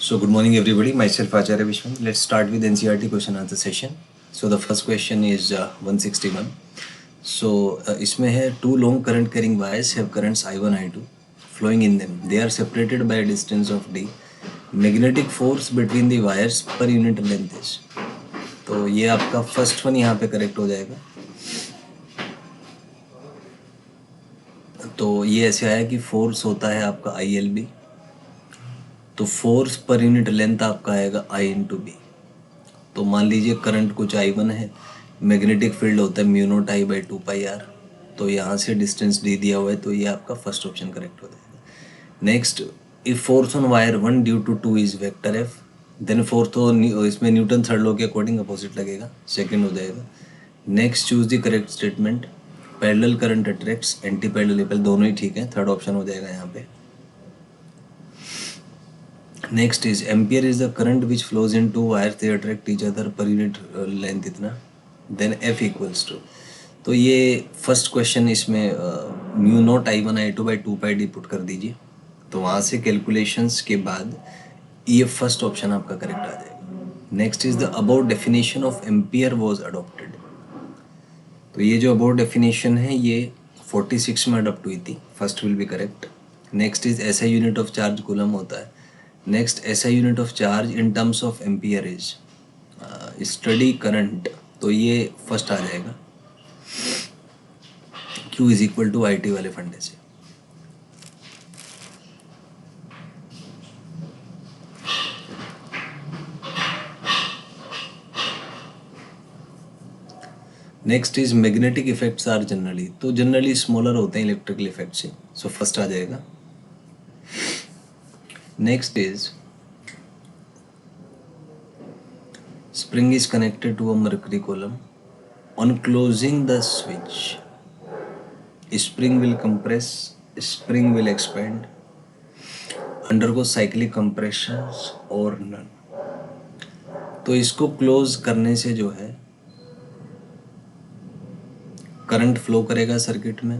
So good morning everybody, myself Acharya Vishwan. Let's start with NCERT question answer session. So the first question is 161. So इसमें है two long current carrying wires have currents I1 I2 flowing in them. They are separated by a distance of d. Magnetic force between the wires per unit length is. तो ये आपका first one यहाँ पे correct हो जाएगा. तो ये ऐसे आया कि फोर्स होता है आपका ILB, तो फोर्स पर यूनिट लेंथ आपका आएगा I इंटू बी. तो मान लीजिए करंट कुछ I1 है, मैग्नेटिक फील्ड होता है mu naught I by 2πr. तो यहाँ से डिस्टेंस d दिया हुआ है, तो ये आपका फर्स्ट ऑप्शन करेक्ट हो जाएगा. Next, if force on wire 1 due to 2 is vector F, then fourth तो इसमें न्यूटन थर्ड लॉ के अकॉर्डिंग अपोजिट लगेगा, सेकंड हो जाएगा. Next, choose the correct statement. Parallel current attracts, anti parallel repel, दोनों ही ठीक है, थर्ड ऑप्शन हो जाएगा यहाँ पे. Next is ampere is the current which flows in to wires, they attract each other पर यूनिट लेंथ इतना, देन एफ इक्वल्स टू. तो ये फर्स्ट क्वेश्चन इसमें mu not I1 I2 by 2πd put कर दीजिए. तो वहाँ से कैलकुलेशंस के बाद ये फर्स्ट ऑप्शन आपका करेक्ट आ जाएगा. Next is the about definition of ampere was adopted. तो ये जो अबाउट डेफिनेशन है ये 46 में अडोप्ट हुई थी, first will be correct. Next is SI unit of charge coulomb होता है. Next, SI unit of charge in terms of ampere is steady current. तो ये फर्स्ट आ जाएगा, Q is equal to IT वाले फंडे से. Next is magnetic effects are generally, तो जनरली स्मॉलर होते हैं इलेक्ट्रिकल इफेक्ट से, सो फर्स्ट आ जाएगा. Next is spring is connected to a mercury column. On closing the switch, spring will compress, spring will expand, undergo cyclic compressions or none. तो इसको close करने से जो है करंट फ्लो करेगा सर्किट में.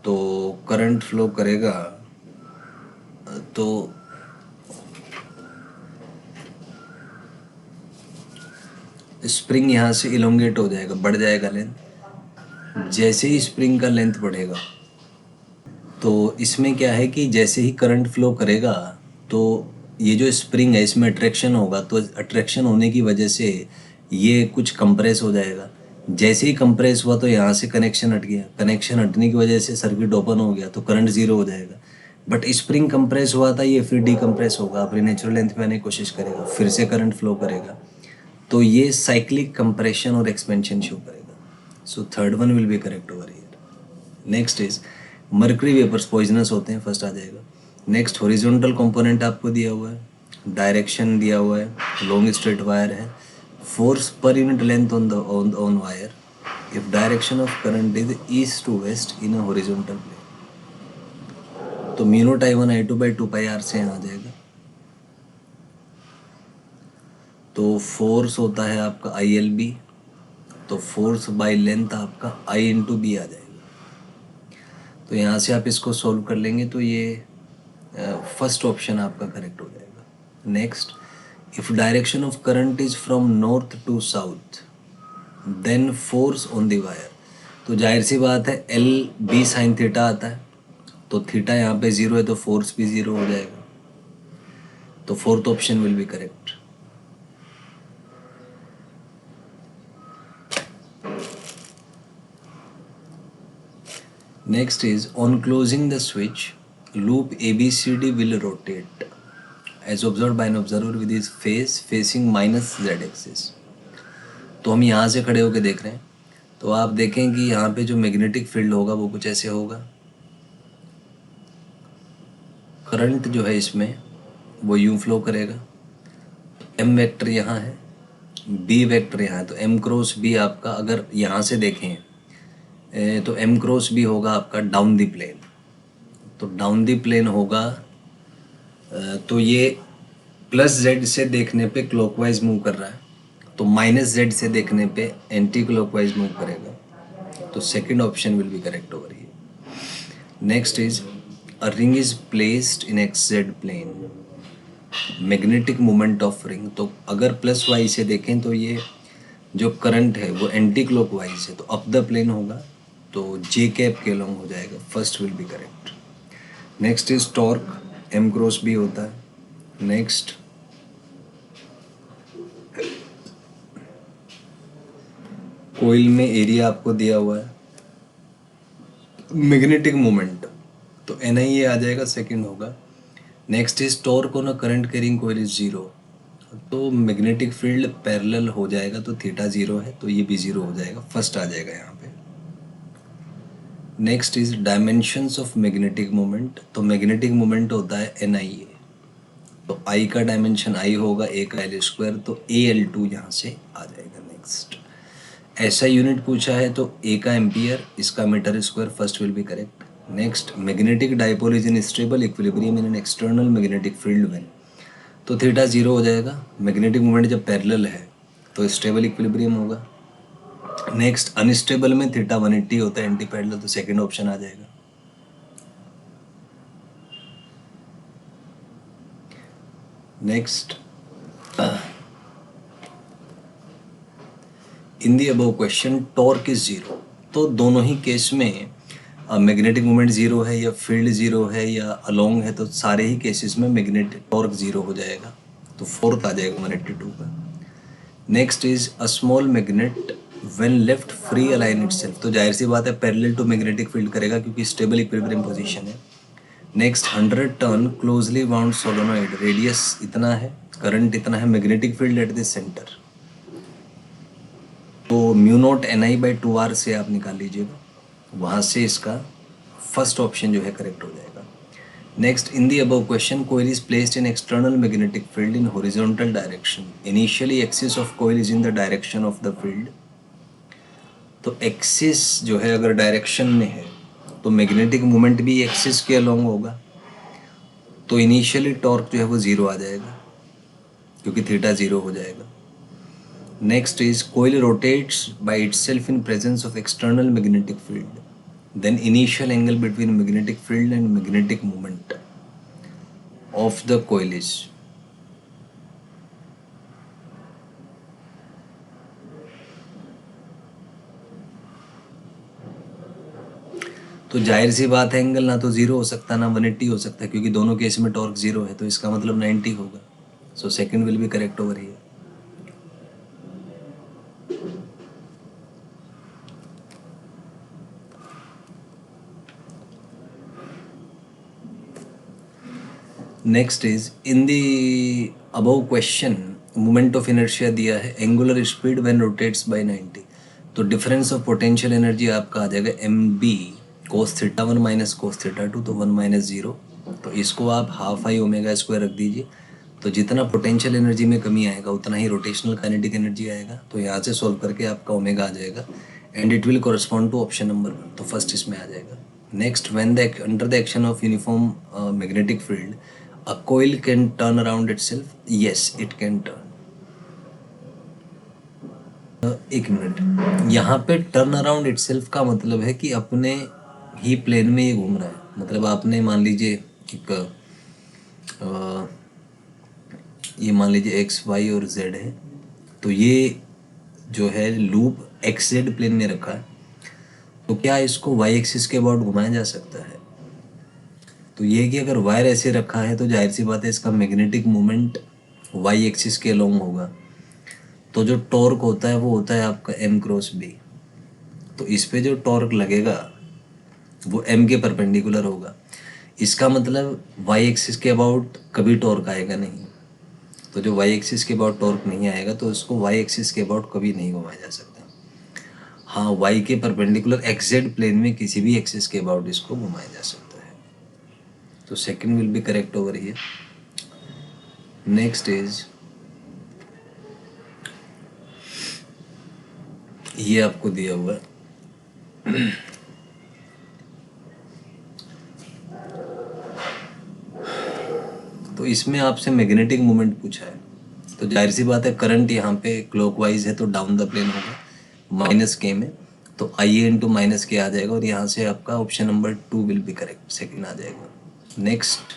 तो करंट फ्लो करेगा तो स्प्रिंग यहाँ से इलोंगेट हो जाएगा, बढ़ जाएगा लेंथ. जैसे ही स्प्रिंग का लेंथ बढ़ेगा, तो इसमें क्या है कि जैसे ही करंट फ्लो करेगा तो ये जो स्प्रिंग है इसमें अट्रैक्शन होगा, तो अट्रैक्शन होने की वजह से ये कुछ कंप्रेस हो जाएगा. जैसे ही कंप्रेस हुआ तो यहाँ से कनेक्शन हट गया, कनेक्शन हटने की वजह से सर्किट ओपन हो गया, तो करंट ज़ीरो हो जाएगा. बट स्प्रिंग कंप्रेस हुआ था, ये फिर डीकम्प्रेस होगा, अपनी नेचुरल लेंथ पे आने की कोशिश करेगा, फिर से करंट फ्लो करेगा. तो ये साइक्लिक कंप्रेशन और एक्सपेंशन शो करेगा. So third one will be correct over here. Next is mercury vapours poisonous होते हैं, फर्स्ट आ जाएगा. नेक्स्ट, हॉरिजॉन्टल कंपोनेंट आपको दिया हुआ है, डायरेक्शन दिया हुआ है, लॉन्ग स्ट्रेट वायर है, फोर्स पर unit length on wire, if direction of current is east to west in a horizontal plane. तो mu not I1 I2 by 2πr से यहाँ आ जाएगा. तो फोर्स होता है आपका ILB, तो फोर्स बाय लेंथ आपका I इंटू बी आ जाएगा. तो यहाँ से आप इसको सॉल्व कर लेंगे तो ये फर्स्ट ऑप्शन आपका करेक्ट हो जाएगा. Next, if direction of current is from north to south, then force on the wire. तो जाहिर सी बात है LB साइन थीटा आता है, तो थीटा यहाँ पे ज़ीरो है तो फोर्स भी ज़ीरो हो जाएगा. तो fourth option will be correct. Next is, on closing the switch, loop ABCD will rotate as observed by an observer with his face facing minus z axis. तो हम यहाँ से खड़े होकर देख रहे हैं, तो आप देखें कि यहाँ पे जो मैग्नेटिक फील्ड होगा वो कुछ ऐसे होगा. करंट जो है इसमें वो यूं फ्लो करेगा. M वेक्टर यहाँ है, B वेक्टर यहाँ है, तो M क्रॉस B आपका अगर यहाँ से देखें तो M क्रॉस B होगा आपका डाउन दी प्लेन. तो डाउन दी प्लेन होगा, तो ये प्लस Z से देखने पे क्लॉकवाइज मूव कर रहा है, तो माइनस Z से देखने पे एंटी क्लॉकवाइज मूव करेगा. तो second option will be correct over here. Next is, a ring is placed in XZ plane. Magnetic moment of ring. तो अगर प्लस वाई से देखें तो ये जो करंट है वो एंटी क्लॉकवाइज है, तो अप द प्लेन होगा, तो जे कैप के लॉन्ग हो जाएगा। First will be correct. Next is torque, M cross B होता है। नेक्स्ट कोइल में एरिया आपको दिया हुआ है, मैग्नेटिक मोमेंट, तो एन आई ए आ जाएगा, सेकंड होगा। Next is torque on a current carrying coil is zero, तो मैग्नेटिक फील्ड पैरेलल हो जाएगा, तो थीटा जीरो है, तो ये भी जीरो हो जाएगा, फर्स्ट आ जाएगा यहाँ पे। Next is dimensions of magnetic moment, तो मैग्नेटिक मोमेंट होता है एन आई ए, तो आई का डायमेंशन आई होगा, ए का एल स्क्वायर, तो ए एल टू यहाँ से आ जाएगा। नेक्स्ट ऐसा यूनिट पूछा है तो ए का एम्पियर, इसका metre square, first will be correct. Next magnetic dipole is in stable equilibrium in an external magnetic field when, तो थीटा जीरो हो जाएगा। मैग्नेटिक मोमेंट जब पैरेलल है तो स्टेबल इक्विलिब्रियम होगा। नेक्स्ट अनस्टेबल में थीटा 180 होता है एंटी पैरेलल, तो सेकंड ऑप्शन आ जाएगा। Next in the above question torque is zero, तो दोनों ही केस में मैग्नेटिक मोमेंट जीरो है या फील्ड जीरो है या अलोंग है, तो सारे ही केसेस में मैग्नेटिक टॉर्क जीरो हो जाएगा, तो फोर्थ आ जाएगा 182 का। Next is a small magnet when left free align itself, तो जाहिर सी बात है पैरेलल टू मैग्नेटिक फील्ड करेगा क्योंकि स्टेबल इक्विलिब्रियम पोजीशन है। Next 100 turn closely bound solenoid, radius इतना है, करंट इतना है, magnetic field at the centre, तो mu not N I by two R से आप निकाल लीजिएगा, वहाँ से इसका फर्स्ट ऑप्शन जो है करेक्ट हो जाएगा। Next in the above question coil is placed in external magnetic field in horizontal direction, initially axis of coil is in the direction of the field, तो एक्सिस जो है अगर डायरेक्शन में है तो मैग्नेटिक मोमेंट भी एक्सिस के along होगा, तो इनिशियली टॉर्क जो है वो जीरो आ जाएगा क्योंकि थीटा जीरो हो जाएगा। Next is coil rotates by itself in presence of external magnetic field, then initial angle between magnetic field and magnetic moment of the coil is, तो जाहिर सी बात है एंगल ना तो जीरो हो सकता ना 180 हो सकता, क्योंकि दोनों केस में टॉर्क जीरो है, तो इसका मतलब 90 होगा, so second will be correct over here. Next is in the above question moment of inertia दिया है, angular speed when rotates by 90, तो डिफरेंस ऑफ पोटेंशियल एनर्जी आपका आ जाएगा M B cos theta one minus cos theta two, तो one minus zero, तो इसको आप हाफ आई ओमेगा स्क्वायर रख दीजिए, तो जितना पोटेंशियल एनर्जी में कमी आएगा उतना ही रोटेशनल काइनेटिक एनर्जी आएगा, तो यहाँ से सॉल्व करके आपका ओमेगा आ जाएगा and it will correspond to option number 1, तो फर्स्ट इसमें आ जाएगा। Next when the under the action of uniform magnetic field a coil can turn around itself, yes it can turn। एक मिनट, यहाँ पे टर्न अराउंड इटसेल्फ का मतलब है कि अपने ही प्लेन में ये घूम रहा है, मतलब आपने मान लीजिए एक ये मान लीजिए एक्स वाई और जेड है, तो ये जो है लूप एक्स जेड प्लेन में रखा है, तो क्या इसको वाई एक्सिस के अबाउट घुमाया जा सकता है, तो ये कि अगर वायर ऐसे रखा है तो जाहिर सी बात है इसका मैग्नेटिक मोमेंट वाई एक्सिस के अलोंग होगा, तो जो टॉर्क होता है वो होता है आपका एम क्रॉस बी, तो इस पे जो टॉर्क लगेगा वो एम के परपेंडिकुलर होगा, इसका मतलब वाई एक्सिस के अबाउट कभी टॉर्क आएगा नहीं, तो जो वाई एक्सिस के अबाउट टॉर्क नहीं आएगा तो इसको वाई एक्सिस के अबाउट कभी नहीं घुमाया जा सकता। हाँ, वाई के परपेंडिकुलर एक्स जेड प्लेन में किसी भी एक्सिस के अबाउट इसको घुमाया जा सकता है, तो second will be correct over here. Next is ये आपको दिया हुआ है तो इसमें आपसे मैग्नेटिक मोमेंट पूछा है, तो जाहिर सी बात है करंट यहाँ पे क्लॉकवाइज है तो डाउन द प्लेन होगा, माइनस के में, तो आई ए इंटू माइनस के आ जाएगा, और यहाँ से आपका option number 2 will be correct, second आ जाएगा। नेक्स्ट